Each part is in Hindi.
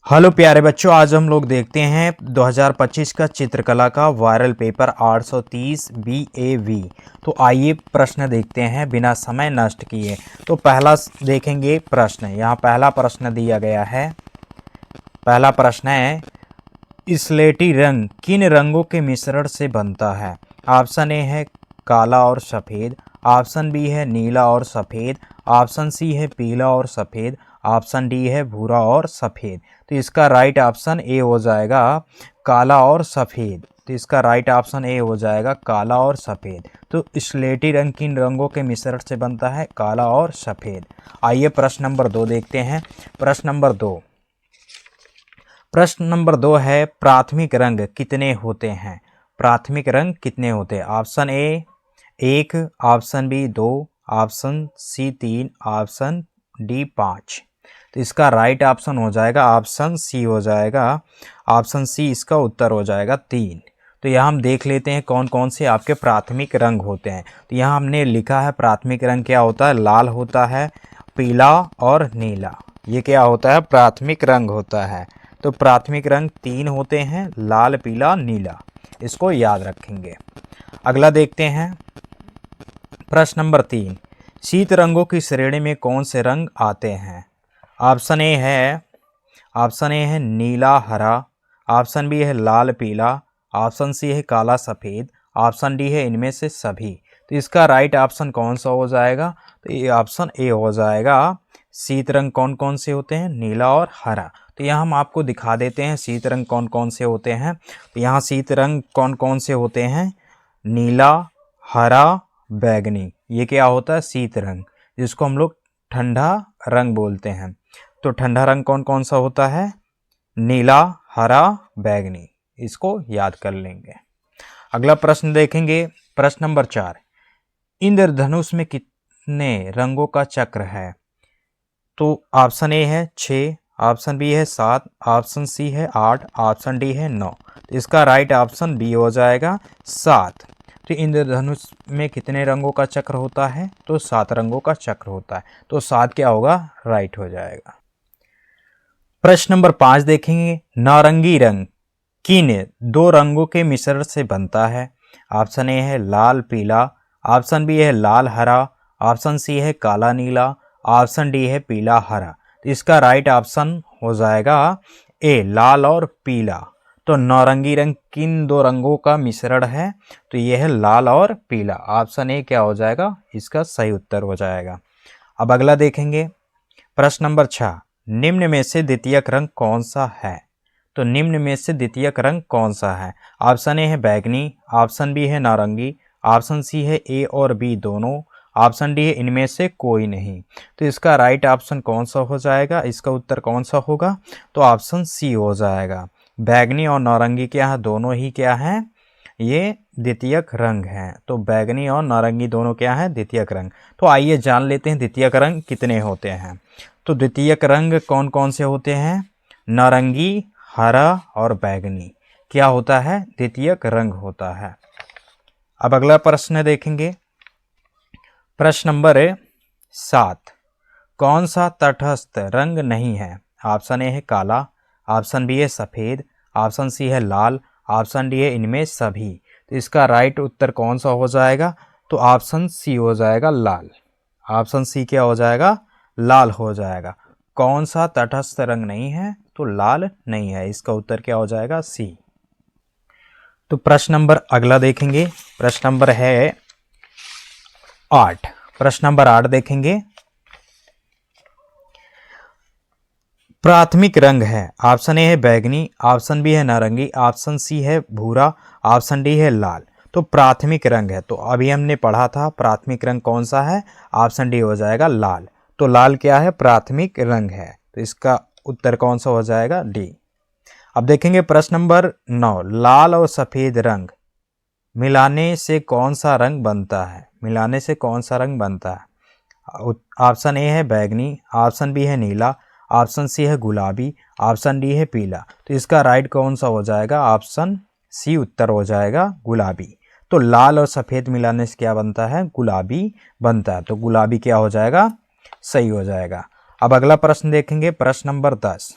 हेलो प्यारे बच्चों, आज हम लोग देखते हैं 2025 का चित्रकला का वायरल पेपर 830 BAV। तो आइए प्रश्न देखते हैं बिना समय नष्ट किए। तो पहला देखेंगे प्रश्न। यहाँ पहला प्रश्न दिया गया है। पहला प्रश्न है, स्लेटी रंग किन रंगों के मिश्रण से बनता है? ऑप्शन ए है काला और सफ़ेद, ऑप्शन बी है नीला और सफ़ेद, ऑप्शन सी है पीला और सफ़ेद, ऑप्शन डी है भूरा और सफ़ेद। तो इसका राइट ऑप्शन ए हो जाएगा काला और सफ़ेद। तो इसका राइट ऑप्शन ए हो जाएगा काला और सफ़ेद। तो स्लेटी रंग किन रंगों के मिश्रण से बनता है? काला और सफ़ेद। आइए प्रश्न नंबर 2 देखते हैं। प्रश्न नंबर 2 है, प्राथमिक रंग कितने होते हैं? प्राथमिक रंग कितने होते हैं? Option A 1, option B 2, option C 3, option D 5। तो इसका राइट ऑप्शन हो जाएगा ऑप्शन सी हो जाएगा। ऑप्शन सी इसका उत्तर हो जाएगा 3। तो यहाँ हम देख लेते हैं कौन कौन से आपके प्राथमिक रंग होते हैं। तो यहाँ हमने लिखा है प्राथमिक रंग क्या होता है? लाल होता है, पीला और नीला। ये क्या होता है? प्राथमिक रंग होता है। तो प्राथमिक रंग 3 होते हैं, लाल पीला नीला। इसको याद रखेंगे। अगला देखते हैं प्रश्न नंबर 3, शीत रंगों की श्रेणी में कौन से रंग आते हैं? ऑप्शन ए है नीला हरा, ऑप्शन बी है लाल पीला, ऑप्शन सी है काला सफ़ेद, ऑप्शन डी है इनमें से सभी। तो इसका राइट ऑप्शन कौन सा हो जाएगा? तो ये ऑप्शन ए हो जाएगा। शीत रंग कौन कौन से होते हैं? नीला और हरा। तो यहाँ हम आपको दिखा देते हैं शीत रंग कौन कौन से होते हैं। तो यहाँ शीत रंग कौन कौन से होते हैं? नीला, हरा, बैगनी। ये क्या होता है? शीत रंग, जिसको हम लोग ठंडा रंग बोलते हैं। तो ठंडा रंग कौन कौन सा होता है? नीला, हरा, बैगनी। इसको याद कर लेंगे। अगला प्रश्न देखेंगे। प्रश्न नंबर 4, इंद्रधनुष में कितने रंगों का चक्र है? तो ऑप्शन ए है 6, ऑप्शन बी है 7, ऑप्शन सी है 8, ऑप्शन डी है 9। तो इसका राइट ऑप्शन बी हो जाएगा 7। तो इंद्रधनुष में कितने रंगों का चक्र होता है? तो 7 रंगों का चक्र होता है। तो 7 क्या होगा? राइट हो जाएगा। प्रश्न नंबर 5 देखेंगे। नारंगी रंग किन 2 रंगों के मिश्रण से बनता है? ऑप्शन ए है लाल पीला, ऑप्शन बी है लाल हरा, ऑप्शन सी है काला नीला, ऑप्शन डी है पीला हरा। तो इसका राइट ऑप्शन हो जाएगा ए लाल और पीला। तो नारंगी रंग किन 2 रंगों का मिश्रण है? तो यह है लाल और पीला। ऑप्शन ए क्या हो जाएगा? इसका सही उत्तर हो जाएगा। अब अगला देखेंगे। प्रश्न नंबर 6, निम्न में से द्वितीयक रंग कौन सा है? तो निम्न में से द्वितीयक रंग कौन सा है? ऑप्शन ए है बैगनी, ऑप्शन बी है नारंगी, ऑप्शन सी है ए और बी दोनों, ऑप्शन डी है इनमें से कोई नहीं। तो इसका राइट ऑप्शन कौन सा हो जाएगा? इसका उत्तर कौन सा होगा? तो ऑप्शन सी हो जाएगा। बैगनी और नारंगी क्या है? दोनों ही क्या है? ये द्वितीयक रंग हैं। तो बैगनी और नारंगी दोनों क्या है? द्वितीयक रंग। तो आइए जान लेते हैं द्वितीयक रंग कितने होते हैं। तो द्वितीयक रंग कौन कौन से होते हैं? नारंगी, हरा और बैगनी क्या होता है? द्वितीयक रंग होता है। अब अगला प्रश्न देखेंगे। प्रश्न नंबर 7, कौन सा तटस्थ रंग नहीं है? ऑप्शन ए है काला, ऑप्शन बी है सफ़ेद, ऑप्शन सी है लाल, ऑप्शन डी है इनमें सभी। तो इसका राइट उत्तर कौन सा हो जाएगा? तो ऑप्शन सी हो जाएगा लाल। ऑप्शन सी क्या हो जाएगा? लाल हो जाएगा। कौन सा तटस्थ रंग नहीं है? तो लाल नहीं है। इसका उत्तर क्या हो जाएगा? सी। तो प्रश्न नंबर अगला देखेंगे। प्रश्न नंबर है 8। प्रश्न नंबर 8 देखेंगे। प्राथमिक रंग है। ऑप्शन ए है बैगनी, ऑप्शन बी है नारंगी, ऑप्शन सी है भूरा, ऑप्शन डी है लाल। तो प्राथमिक रंग है। तो अभी हमने पढ़ा था प्राथमिक रंग कौन सा है? ऑप्शन डी हो जाएगा लाल। तो लाल क्या है? प्राथमिक रंग है। तो इसका उत्तर कौन सा हो जाएगा? डी। अब देखेंगे प्रश्न नंबर 9, लाल और सफ़ेद रंग मिलाने से कौन सा रंग बनता है? मिलाने से कौन सा रंग बनता है? ऑप्शन ए है बैगनी, ऑप्शन बी है नीला, ऑप्शन सी है गुलाबी, ऑप्शन डी है पीला। तो इसका राइट कौन सा हो जाएगा? ऑप्शन सी उत्तर हो जाएगा गुलाबी। तो लाल और सफ़ेद मिलाने से क्या बनता है? गुलाबी बनता है। तो गुलाबी क्या हो जाएगा? सही हो जाएगा। अब अगला प्रश्न देखेंगे। प्रश्न नंबर 10,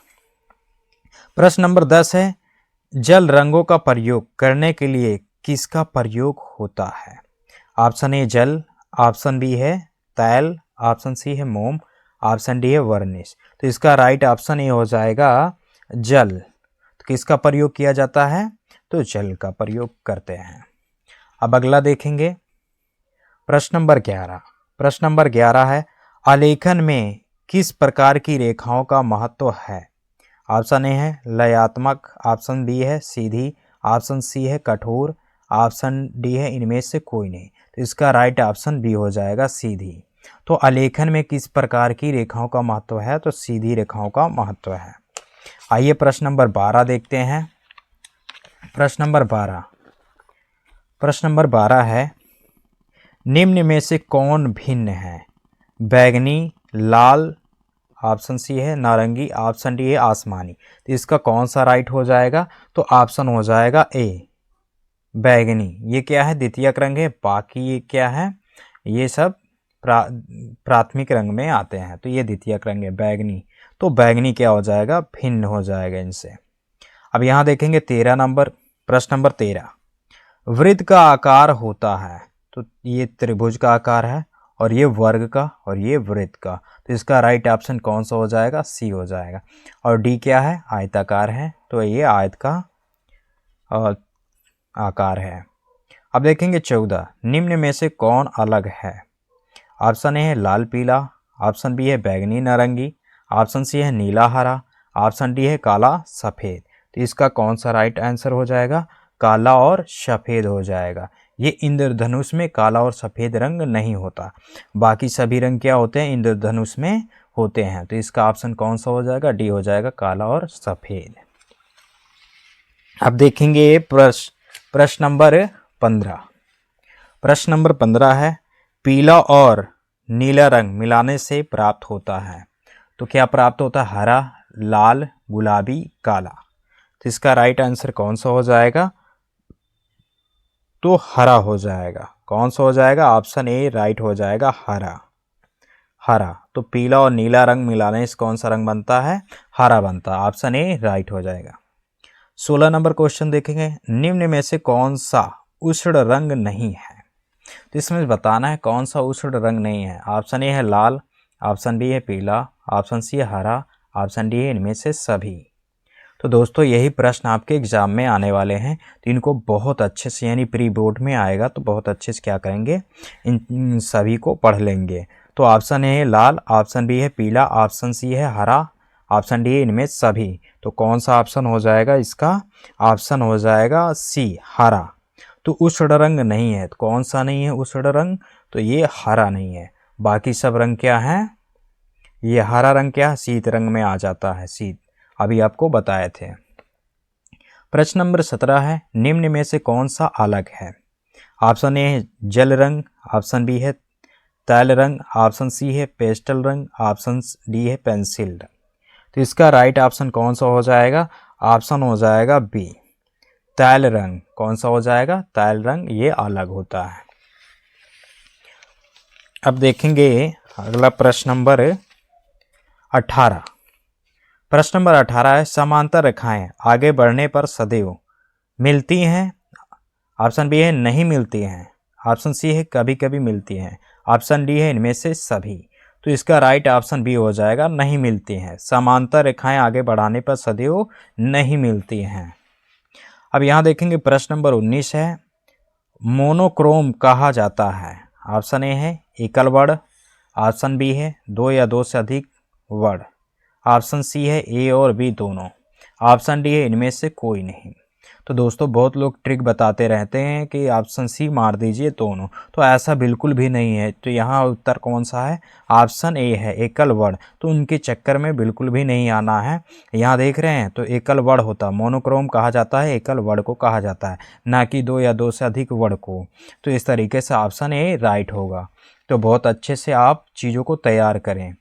प्रश्न नंबर 10 है, जल रंगों का प्रयोग करने के लिए किसका प्रयोग होता है? ऑप्शन ए जल, ऑप्शन बी है तैल, ऑप्शन सी है मोम, ऑप्शन डी है वर्निश। तो इसका राइट ऑप्शन ए हो जाएगा जल। तो किसका प्रयोग किया जाता है? तो जल का प्रयोग करते हैं। अब अगला देखेंगे प्रश्न नंबर 11। प्रश्न नंबर 11 है, आलेखन में किस प्रकार की रेखाओं का महत्व है? ऑप्शन ए है लयात्मक, ऑप्शन बी है सीधी, ऑप्शन सी है कठोर, ऑप्शन डी है इनमें से कोई नहीं। तो इसका राइट ऑप्शन बी हो जाएगा सीधी। तो आलेखन में किस प्रकार की रेखाओं का महत्व है? तो सीधी रेखाओं का महत्व है। आइए प्रश्न नंबर 12 देखते हैं। प्रश्न नंबर 12 है, निम्न में से कौन भिन्न है? बैंगनी, लाल, ऑप्शन सी है नारंगी, ऑप्शन डी है आसमानी। तो इसका कौन सा राइट हो जाएगा? तो ऑप्शन हो जाएगा ए बैंगनी। ये क्या है? द्वितीयक रंग है। बाकी ये क्या है? ये सब प्राथमिक रंग में आते हैं। तो ये द्वितीयक रंग है बैंगनी। तो बैंगनी क्या हो जाएगा? भिन्न हो जाएगा इनसे। अब यहाँ देखेंगे 13 नंबर। प्रश्न नंबर 13, वृत्त का आकार होता है। तो ये त्रिभुज का आकार है, और ये वर्ग का, और ये वृत्त का। तो इसका राइट ऑप्शन कौन सा हो जाएगा? सी हो जाएगा। और डी क्या है? आयताकार है। तो ये आयत का आकार है। अब देखेंगे 14, निम्न में से कौन अलग है? ऑप्शन ए है लाल पीला, ऑप्शन बी है बैंगनी नारंगी, ऑप्शन सी है नीला हरा, ऑप्शन डी है काला सफ़ेद। तो इसका कौन सा राइट आंसर हो जाएगा? काला और सफ़ेद हो जाएगा। ये इंद्रधनुष में काला और सफ़ेद रंग नहीं होता, बाकी सभी रंग क्या होते हैं? इंद्रधनुष में होते हैं। तो इसका ऑप्शन कौन सा हो जाएगा? डी हो जाएगा, काला और सफ़ेद। अब देखेंगे प्रश्न नंबर 15। प्रश्न नंबर 15 है, पीला और नीला रंग मिलाने से प्राप्त होता है। तो क्या प्राप्त होता है? हरा, लाल, गुलाबी, काला। तो इसका राइट आंसर कौन सा हो जाएगा? तो हरा हो जाएगा। कौन सा हो जाएगा? ऑप्शन ए राइट हो जाएगा, हरा। हरा। तो पीला और नीला रंग मिलाने से कौन सा रंग बनता है? हरा बनता है। ऑप्शन ए राइट हो जाएगा। 16 नंबर क्वेश्चन देखेंगे, निम्न में से कौन सा उष्ण रंग नहीं है? तो इसमें बताना है कौन सा उष्ण रंग नहीं है। ऑप्शन ए है लाल, ऑप्शन बी है पीला, ऑप्शन सी है हरा, ऑप्शन डी है इनमें से सभी। तो दोस्तों यही प्रश्न आपके एग्जाम में आने वाले हैं। तो इनको बहुत अच्छे से, यानी प्री बोर्ड में आएगा तो बहुत अच्छे से क्या करेंगे, इन सभी को पढ़ लेंगे। तो ऑप्शन ए है लाल, ऑप्शन बी है पीला, ऑप्शन सी है हरा, ऑप्शन डी है इनमें सभी। तो कौन सा ऑप्शन हो जाएगा इसका? ऑप्शन हो जाएगा सी, हरा। तो उष्ण रंग नहीं है। तो कौन सा नहीं है उष्ण रंग? तो ये हरा नहीं है। बाकी सब रंग क्या है? ये हरा रंग क्या है? शीत रंग में आ जाता है, शीत। अभी आपको बताए थे। प्रश्न नंबर 17 है, निम्न में से कौन सा अलग है? ऑप्शन ए है जल रंग, ऑप्शन बी है तैल रंग, ऑप्शन सी है पेस्टल रंग, ऑप्शन डी है पेंसिल रंग। तो इसका राइट ऑप्शन कौन सा हो जाएगा? ऑप्शन हो जाएगा बी, तैल रंग। कौन सा हो जाएगा? तैल रंग। ये अलग होता है। अब देखेंगे अगला प्रश्न नंबर 18। प्रश्न नंबर 18 है, समांतर रेखाएं आगे बढ़ने पर सदैव मिलती हैं। ऑप्शन बी है नहीं मिलती हैं, ऑप्शन सी है कभी कभी मिलती हैं, ऑप्शन डी है इनमें से सभी। तो इसका राइट ऑप्शन बी हो जाएगा, नहीं मिलती हैं। समांतर रेखाएं आगे बढ़ाने पर सदैव नहीं मिलती हैं। अब यहाँ देखेंगे प्रश्न नंबर 19 है, मोनोक्रोम कहा जाता है। ऑप्शन ए है एकल वर्ण, ऑप्शन बी है दो या दो से अधिक वर्ण, ऑप्शन सी है ए और बी दोनों, ऑप्शन डी है इनमें से कोई नहीं। तो दोस्तों बहुत लोग ट्रिक बताते रहते हैं कि ऑप्शन सी मार दीजिए दोनों, तो ऐसा बिल्कुल भी नहीं है। तो यहाँ उत्तर कौन सा है? ऑप्शन ए है एकल वर्ण। तो उनके चक्कर में बिल्कुल भी नहीं आना है। यहाँ देख रहे हैं तो एकल वर्ण होता, मोनोक्रोम कहा जाता है, एकल वर्ण को कहा जाता है, ना कि दो या दो से अधिक वर्ण को। तो इस तरीके से ऑप्शन ए राइट होगा। तो बहुत अच्छे से आप चीज़ों को तैयार करें।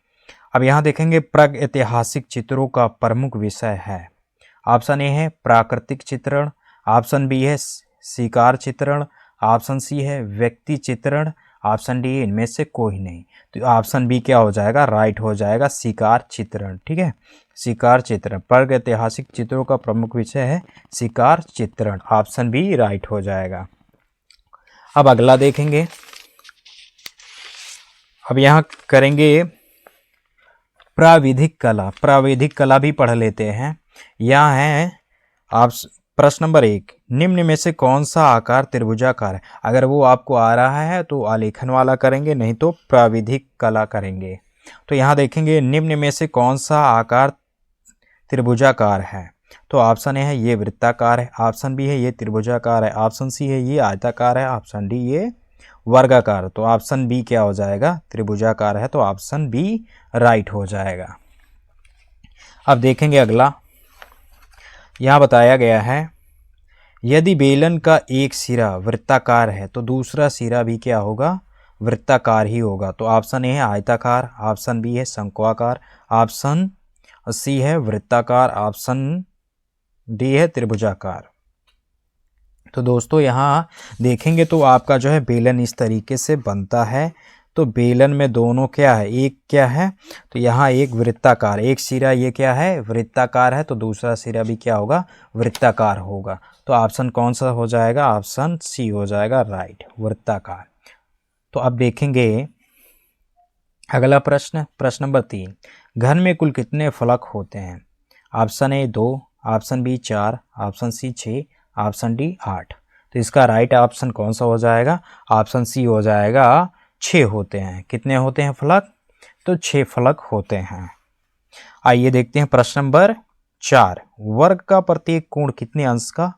अब यहाँ देखेंगे प्रागैतिहासिक चित्रों का प्रमुख विषय है। ऑप्शन ए है प्राकृतिक चित्रण, ऑप्शन बी है शिकार चित्रण, ऑप्शन सी है व्यक्ति चित्रण, ऑप्शन डी इनमें से कोई नहीं। तो ऑप्शन बी क्या हो जाएगा, राइट हो जाएगा, शिकार चित्रण। ठीक है, शिकार चित्रण, प्रागैतिहासिक चित्रों का प्रमुख विषय है शिकार चित्रण। ऑप्शन बी राइट हो जाएगा। अब अगला देखेंगे। अब यहाँ करेंगे प्राविधिक कला। प्राविधिक कला भी पढ़ लेते हैं। यहाँ है आप प्रश्न नंबर 1, निम्न में से कौन सा आकार त्रिभुजाकार है। अगर वो आपको आ रहा है तो आलेखन वाला करेंगे, नहीं तो प्राविधिक कला करेंगे। तो यहाँ देखेंगे निम्न में से कौन सा आकार त्रिभुजाकार है। तो ऑप्शन ए है ये वृत्ताकार है, ऑप्शन बी है ये त्रिभुजाकार है, ऑप्शन सी है ये आयताकार है, ऑप्शन डी ये वर्गाकार। तो ऑप्शन बी क्या हो जाएगा, त्रिभुजाकार है। तो ऑप्शन बी राइट हो जाएगा। अब देखेंगे अगला। यहाँ बताया गया है यदि बेलन का एक सिरा वृत्ताकार है तो दूसरा सिरा भी क्या होगा, वृत्ताकार ही होगा। तो ऑप्शन ए है आयताकार, ऑप्शन बी है शंक्वाकार, ऑप्शन सी है वृत्ताकार, ऑप्शन डी है त्रिभुजाकार। तो दोस्तों यहाँ देखेंगे तो आपका जो है बेलन इस तरीके से बनता है। तो बेलन में दोनों क्या है, एक क्या है, तो यहाँ एक वृत्ताकार, एक सिरा ये क्या है, वृत्ताकार है, तो दूसरा सिरा भी क्या होगा, वृत्ताकार होगा। तो ऑप्शन कौन सा हो जाएगा, ऑप्शन सी हो जाएगा राइट, वृत्ताकार। तो अब देखेंगे अगला प्रश्न, प्रश्न नंबर 3, घन में कुल कितने फलक होते हैं। Option A 2, option B 4, option C 6, option D 8। तो इसका राइट ऑप्शन कौन सा हो जाएगा, ऑप्शन सी हो जाएगा, 6 होते हैं। कितने होते हैं फलक, तो 6 फलक होते हैं। आइए देखते हैं प्रश्न नंबर 4, वर्ग का प्रत्येक कोण कितने अंश का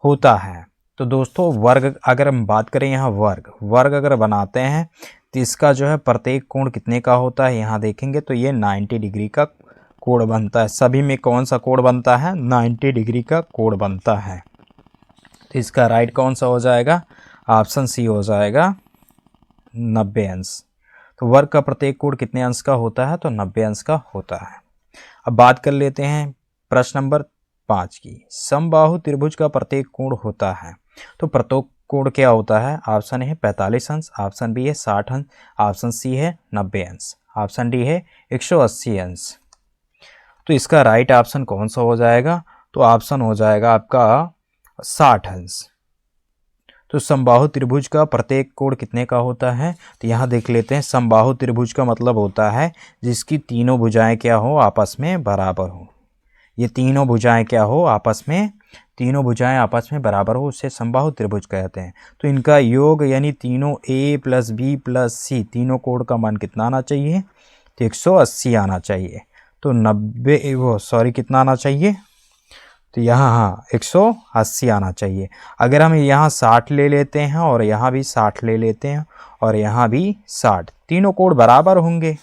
होता है। तो दोस्तों वर्ग अगर हम बात करें, यहाँ वर्ग अगर बनाते हैं तो इसका जो है प्रत्येक कोण कितने का होता है। यहाँ देखेंगे तो ये 90 डिग्री का कोण बनता है। सभी में कौन सा कोण बनता है, 90 डिग्री का कोण बनता है। तो इसका राइट कौन सा हो जाएगा, ऑप्शन सी हो जाएगा 90 अंश। तो वर्ग का प्रत्येक कोण कितने अंश का होता है, तो 90 अंश का होता है। अब बात कर लेते हैं प्रश्न नंबर 5 की, समबाहु त्रिभुज का प्रत्येक कोण होता है। तो प्रत्येक कोण क्या होता है, ऑप्शन ए है 45 अंश, ऑप्शन बी है 60 अंश, ऑप्शन सी है 90 अंश, ऑप्शन डी है 180 अंश। तो इसका राइट ऑप्शन कौन सा हो जाएगा, तो ऑप्शन हो जाएगा आपका 60 अंश। तो समबाहु त्रिभुज का प्रत्येक कोण कितने का होता है, तो यहाँ देख लेते हैं। समबाहु त्रिभुज का मतलब होता है जिसकी तीनों भुजाएं क्या हो, आपस में बराबर हो। ये तीनों भुजाएं क्या हो, आपस में, तीनों भुजाएं आपस में बराबर हो, उसे समबाहु त्रिभुज कहते हैं। तो इनका योग यानी तीनों a प्लस बी प्लस सी, तीनों कोण का मान कितना आना चाहिए, तो 180 आना चाहिए। तो 90 कितना आना चाहिए, तो यहाँ हाँ 180 आना चाहिए। अगर हम यहाँ 60 ले लेते हैं और यहाँ भी 60 ले लेते हैं और यहाँ भी 60, तीनों कोण बराबर होंगे।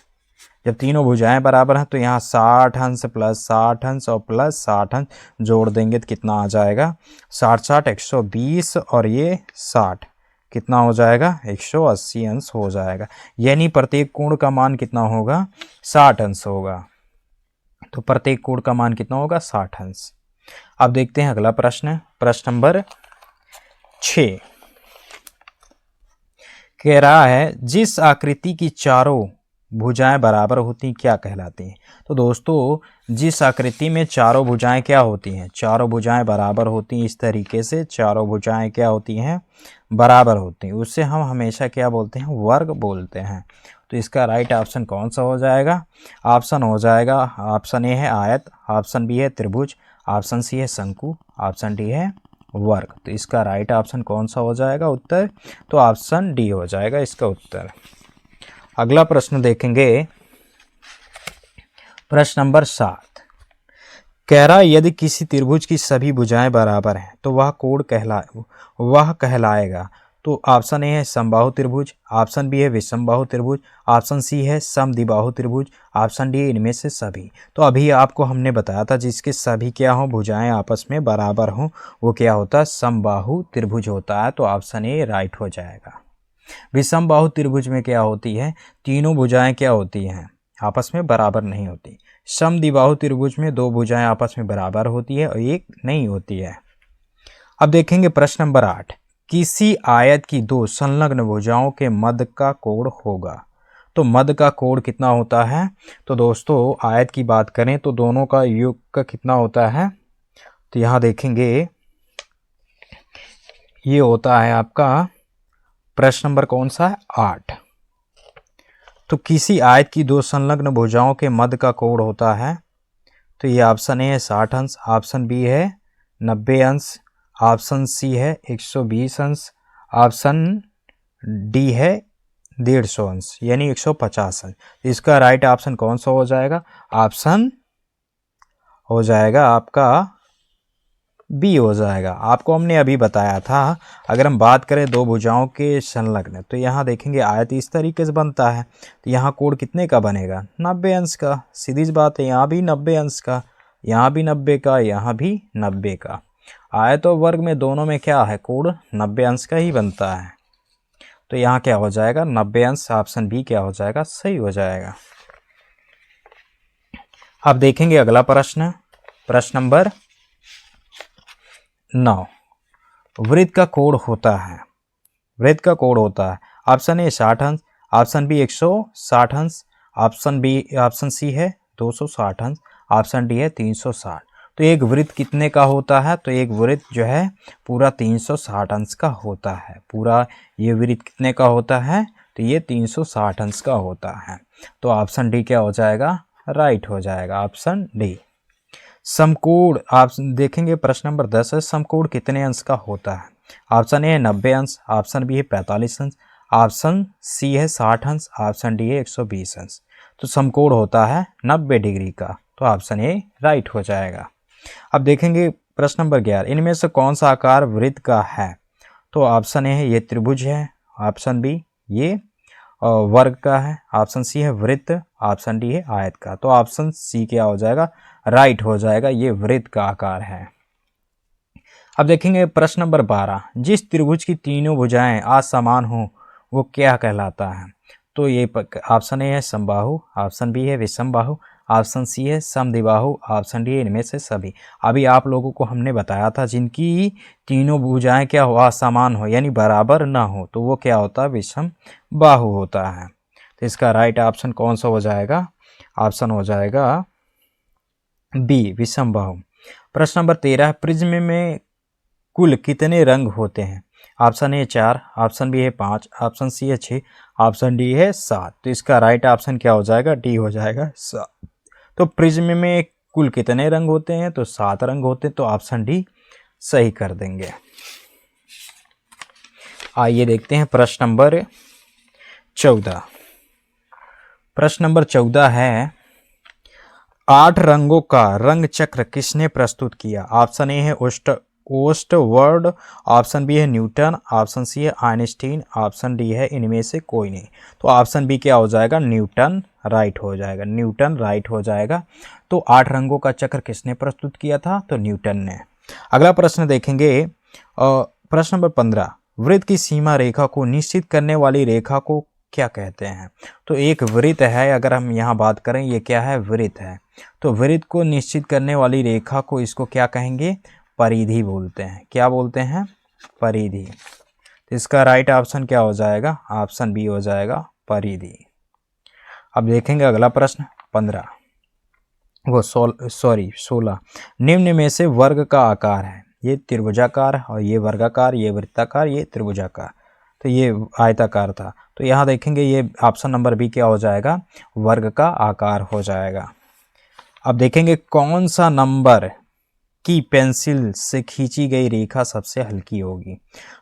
जब तीनों भुजाएं बराबर हैं तो यहाँ 60 अंश प्लस 60 अंश और प्लस 60 अंश जोड़ देंगे तो कितना आ जाएगा, 60 60 120 और ये 60 कितना हो जाएगा, 180 अंश हो जाएगा। यानी प्रत्येक कोण का मान कितना होगा, 60 अंश होगा। तो प्रत्येक कोण का मान कितना होगा, 60 अंश। अब देखते हैं अगला प्रश्न, प्रश्न नंबर 6 कह रहा है जिस आकृति की चारों भुजाएं बराबर होती क्या कहलाती हैं। तो दोस्तों जिस आकृति में चारों भुजाएं क्या होती हैं, चारों भुजाएं बराबर होती हैं, इस तरीके से चारों भुजाएं क्या होती हैं, बराबर होती हैं, उससे हम हमेशा क्या बोलते हैं, वर्ग बोलते हैं। तो इसका राइट ऑप्शन कौन सा हो जाएगा, ऑप्शन हो जाएगा, ऑप्शन ए है आयत, ऑप्शन बी है त्रिभुज, ऑप्शन सी है शंकु, ऑप्शन डी है वर्ग। तो इसका राइट ऑप्शन कौन सा हो जाएगा उत्तर, तो ऑप्शन डी हो जाएगा इसका उत्तर। अगला प्रश्न देखेंगे, प्रश्न नंबर 7 कह रहा यदि किसी त्रिभुज की सभी भुजाएं बराबर हैं तो वह कोण कहलाएगा। तो ऑप्शन ए है समबाहु त्रिभुज, ऑप्शन बी है विषमबाहु त्रिभुज, ऑप्शन सी है समद्विबाहु त्रिभुज, ऑप्शन डी इनमें से सभी। तो अभी आपको हमने बताया था जिसके सभी क्या हो, भुजाएं आपस में बराबर हों, वो क्या होता है, समबाहु त्रिभुज होता है। तो ऑप्शन ए राइट हो जाएगा। विषमबाहु त्रिभुज में क्या होती है, तीनों भुजाएं क्या होती हैं, आपस में बराबर नहीं होती। समद्विबाहु त्रिभुज में दो भुजाएं आपस में बराबर होती है और एक नहीं होती है। अब देखेंगे प्रश्न नंबर 8 किसी आयत की दो संलग्न भुजाओं के मध्य का कोण होगा। तो मध्य का कोण कितना होता है? तो दोस्तों आयत की बात करें तो दोनों का योग का कितना होता है? तो यहाँ देखेंगे ये होता है आपका प्रश्न नंबर कौन सा है? 8। तो किसी आयत की दो संलग्न भुजाओं के मध्य का कोण होता है, तो ये ऑप्शन ए है 60 अंश, ऑप्शन बी है 90 अंश, ऑप्शन सी है 120 अंश, ऑप्शन डी है 150 अंश यानी 150 अंश। इसका राइट ऑप्शन कौन सा हो जाएगा? ऑप्शन हो जाएगा आपका बी हो जाएगा। आपको हमने अभी बताया था अगर हम बात करें दो भुजाओं के संलग्न, तो यहाँ देखेंगे आयत इस तरीके से बनता है, तो यहाँ कोण कितने का बनेगा? 90 अंश का। सीधी सी बात है, यहाँ भी 90 अंश का, यहाँ भी 90 का, यहाँ भी 90 का। आयत और वर्ग में दोनों में क्या है? कोण 90 अंश का ही बनता है। तो यहाँ क्या हो जाएगा? 90 अंश। ऑप्शन बी क्या हो जाएगा? सही हो जाएगा। अब देखेंगे अगला प्रश्न, प्रश्न नंबर 9। वृत्त का कोण होता है, वृत्त का कोण होता है, ऑप्शन ए 60 अंश, ऑप्शन बी 160 अंश, ऑप्शन सी है 260 अंश, ऑप्शन डी है 360। तो एक वृत्त कितने का होता है? तो एक वृत्त जो है पूरा 360 अंश का होता है। पूरा ये वृत्त कितने का होता है? तो ये 360 अंश का होता है। तो ऑप्शन डी क्या हो जाएगा? राइट हो जाएगा, ऑप्शन डी। समकोण आप देखेंगे प्रश्न नंबर 10 है, समकोण कितने अंश का होता है? ऑप्शन ए है 90 अंश, ऑप्शन बी है 45 अंश, ऑप्शन सी है 60 अंश, ऑप्शन डी है 120 अंश। तो समकोण होता है 90 डिग्री का, तो ऑप्शन ए राइट हो जाएगा। अब देखेंगे प्रश्न नंबर 11, इनमें से कौन सा आकार वृत्त का है? तो ऑप्शन ए है ये त्रिभुज है, ऑप्शन बी ये वर्ग का है, ऑप्शन सी है वृत्त, ऑप्शन डी है आयत का। तो ऑप्शन सी क्या हो जाएगा? राइट हो जाएगा, ये वृत्त का आकार है। अब देखेंगे प्रश्न नंबर 12, जिस त्रिभुज की तीनों भुजाएं असमान हो वो क्या कहलाता है? तो ये ऑप्शन ए है समबाहु, ऑप्शन बी है विषमबाहु, ऑप्शन सी है समद्विबाहु, ऑप्शन डी है इनमें से सभी। अभी आप लोगों को हमने बताया था जिनकी तीनों भुजाएं क्या हो? असमान हो यानी बराबर ना हो, तो वो क्या होता है? विषम बाहु होता है। तो इसका राइट ऑप्शन कौन सा हो जाएगा? ऑप्शन हो जाएगा बी विषम बाहु। प्रश्न नंबर 13, प्रिज्म में कुल कितने रंग होते हैं? ऑप्शन ए 4, ऑप्शन बी है 5, ऑप्शन सी है 6, ऑप्शन डी है 7। तो इसका राइट ऑप्शन क्या हो जाएगा? डी हो जाएगा 7। तो प्रिज्म में कुल कितने रंग होते हैं? तो 7 रंग होते हैं, तो ऑप्शन डी सही कर देंगे। आइए देखते हैं प्रश्न नंबर 14। प्रश्न नंबर 14 है, 8 रंगों का रंग चक्र किसने प्रस्तुत किया? ऑप्शन ए है ओस्टवर्ड, ऑप्शन बी है न्यूटन, ऑप्शन सी है आइंस्टीन, ऑप्शन डी है इनमें से कोई नहीं। तो ऑप्शन बी क्या हो जाएगा? न्यूटन राइट हो जाएगा, न्यूटन राइट हो जाएगा। तो 8 रंगों का चक्र किसने प्रस्तुत किया था? तो न्यूटन ने। अगला प्रश्न देखेंगे, प्रश्न नंबर 15, वृत्त की सीमा रेखा को निश्चित करने वाली रेखा को क्या कहते हैं? तो एक वृत्त है, अगर हम यहाँ बात करें ये क्या है? वृत्त है। तो वृत्त को निश्चित करने वाली रेखा को इसको क्या कहेंगे? परिधि बोलते हैं। क्या बोलते हैं? परिधि। तो इसका राइट ऑप्शन क्या हो जाएगा? ऑप्शन बी हो जाएगा, परिधि। अब देखेंगे अगला प्रश्न 15, 16, निम्न में से वर्ग का आकार है, ये त्रिभुजाकार और ये वर्गाकार, ये वृत्ताकार, ये त्रिभुजाकार, तो ये आयताकार था। तो यहाँ देखेंगे ये ऑप्शन नंबर बी क्या हो जाएगा? वर्ग का आकार हो जाएगा। अब देखेंगे कौन सा नंबर की पेंसिल से खींची गई रेखा सबसे हल्की होगी?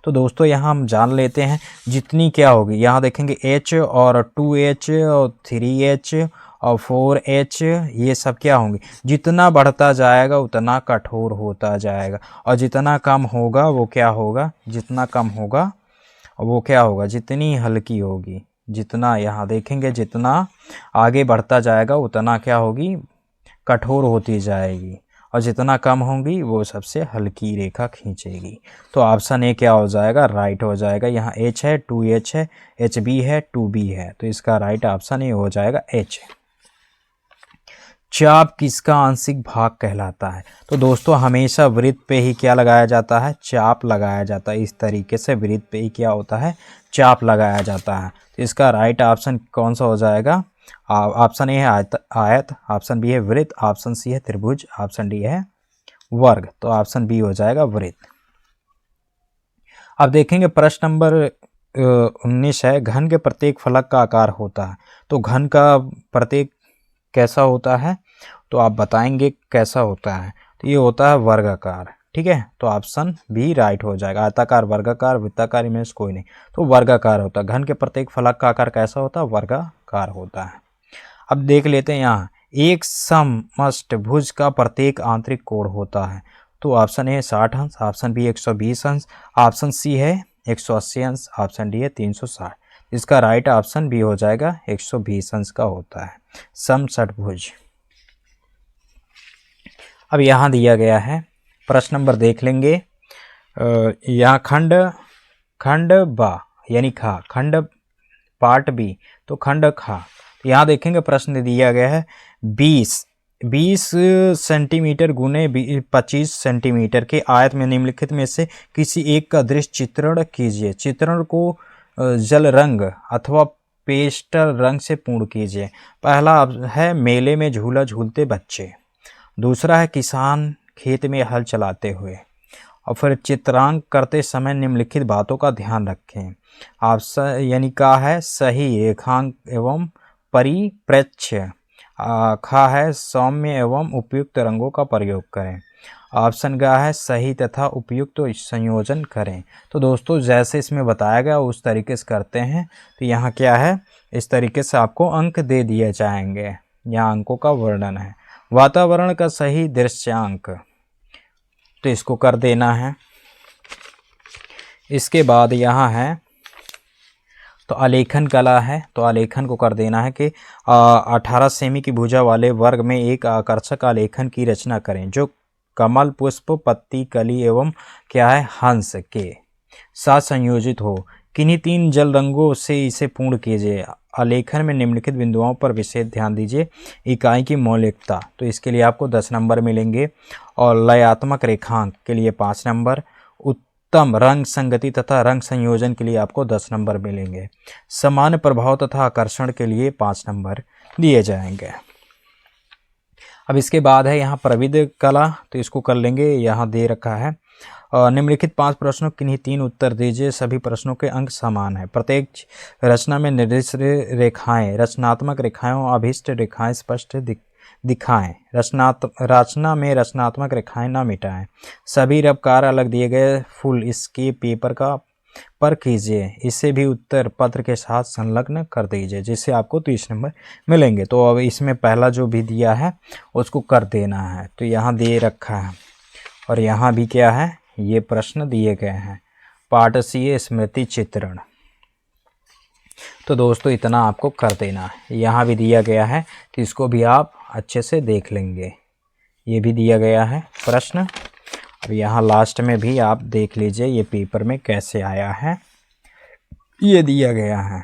तो दोस्तों यहाँ हम जान लेते हैं जितनी क्या होगी। यहाँ देखेंगे H और 2H और 3H और 4H, ये सब क्या होंगे? जितना बढ़ता जाएगा उतना कठोर होता जाएगा, और जितना कम होगा वो क्या होगा? जितना कम होगा वो क्या होगा? जितनी हल्की होगी। जितना यहाँ देखेंगे जितना आगे बढ़ता जाएगा उतना क्या होगी? कठोर होती जाएगी, और जितना कम होंगी वो सबसे हल्की रेखा खींचेगी। तो ऑप्शन ए क्या हो जाएगा? राइट हो जाएगा। यहाँ H है, 2H है, HB है, 2B है, तो इसका राइट ऑप्शन ए हो जाएगा H। चाप किसका आंशिक भाग कहलाता है? तो दोस्तों हमेशा वृत्त पे ही क्या लगाया जाता है? चाप लगाया जाता है। इस तरीके से वृत्त पे ही क्या होता है? चाप लगाया जाता है। तो इसका राइट ऑप्शन कौन सा हो जाएगा? ऑप्शन ए है आयत, ऑप्शन बी है वृत्त, ऑप्शन सी है त्रिभुज, ऑप्शन डी है वर्ग। तो ऑप्शन बी हो जाएगा वृत्त। अब देखेंगे प्रश्न नंबर 19 है, घन के प्रत्येक फलक का आकार होता है। तो घन का प्रत्येक कैसा होता है? तो आप बताएंगे कैसा होता है। तो ये होता है वर्गाकार। ठीक है, तो ऑप्शन बी राइट हो जाएगा। आयताकार, वर्गाकार, वृत्ताकार इनमें से कोई नहीं, तो वर्गाकार होता है। घन के प्रत्येक फलक का आकार कैसा होता है? वर्गाकार होता है। अब देख लेते हैं यहाँ, एक समष्टभुज का प्रत्येक आंतरिक कोण होता है। तो ऑप्शन ए 60 अंश, ऑप्शन बी 120 अंश, ऑप्शन सी है 180 अंश, ऑप्शन डी है 360। इसका राइट ऑप्शन बी हो जाएगा 120 अंश का होता है समषटभुज। अब यहाँ दिया गया है प्रश्न नंबर देख लेंगे। यहाँ खंड बा यानी खा, खंड पार्ट बी, तो खंड खा। तो यहाँ देखेंगे प्रश्न दिया गया है 20 सेंटीमीटर गुने 25 सेंटीमीटर के आयत में निम्नलिखित में से किसी एक का दृश्य चित्रण कीजिए। चित्रण को जल रंग अथवा पेस्टल रंग से पूर्ण कीजिए। पहला है मेले में झूला झूलते बच्चे, दूसरा है किसान खेत में हल चलाते हुए, और फिर चित्रांकन करते समय निम्नलिखित बातों का ध्यान रखें। ऑप्शन यानी का है सही रेखांक एवं परिप्रेक्ष्य, खा है सौम्य एवं उपयुक्त रंगों का प्रयोग करें, ऑप्शन का है सही तथा उपयुक्त तो संयोजन करें। तो दोस्तों जैसे इसमें बताया गया उस तरीके से करते हैं। तो यहाँ क्या है, इस तरीके से आपको अंक दे दिए जाएंगे। यहाँ अंकों का वर्णन है। वातावरण का सही दृश्यांक, तो इसको कर देना है। इसके बाद यहाँ है तो आलेखन कला है, तो आलेखन को कर देना है कि 18 सेमी की भुजा वाले वर्ग में एक आकर्षक आलेखन की रचना करें जो कमल, पुष्प, पत्ती, कली एवं क्या है हंस के साथ संयोजित हो। किन्हीं 3 जल रंगों से इसे पूर्ण कीजिए। आलेखन में निम्नलिखित बिंदुओं पर विशेष ध्यान दीजिए। इकाई की मौलिकता, तो इसके लिए आपको 10 नंबर मिलेंगे, और लयात्मक रेखांक के लिए 5 नंबर, उत्तम रंग संगति तथा रंग संयोजन के लिए आपको 10 नंबर मिलेंगे, समान प्रभाव तथा आकर्षण के लिए 5 नंबर दिए जाएंगे। अब इसके बाद है यहाँ प्रविध कला, तो इसको कर लेंगे। यहाँ दे रखा है निम्नलिखित 5 प्रश्नों किन्हीं 3 उत्तर दीजिए। सभी प्रश्नों के अंक समान है। प्रत्येक रचना में निर्दिष्ट रेखाएं, रचनात्मक रेखाएं और अभिष्ट रेखाएं स्पष्ट दिखाएं। रचना में रचनात्मक रेखाएं न मिटाएं। सभी रबकार अलग दिए गए फुल इसके पेपर पर कीजिए। इसे भी उत्तर पत्र के साथ संलग्न कर दीजिए, जिससे आपको 30 नंबर मिलेंगे। तो अब इसमें पहला जो भी दिया है उसको कर देना है। तो यहाँ दे रखा है, और यहाँ भी क्या है, ये प्रश्न दिए गए हैं। पाठसीय स्मृति चित्रण, तो दोस्तों इतना आपको कर देना है। यहाँ भी दिया गया है, तो इसको भी आप अच्छे से देख लेंगे। ये भी दिया गया है प्रश्न। अब यहाँ लास्ट में भी आप देख लीजिए ये पेपर में कैसे आया है, ये दिया गया है।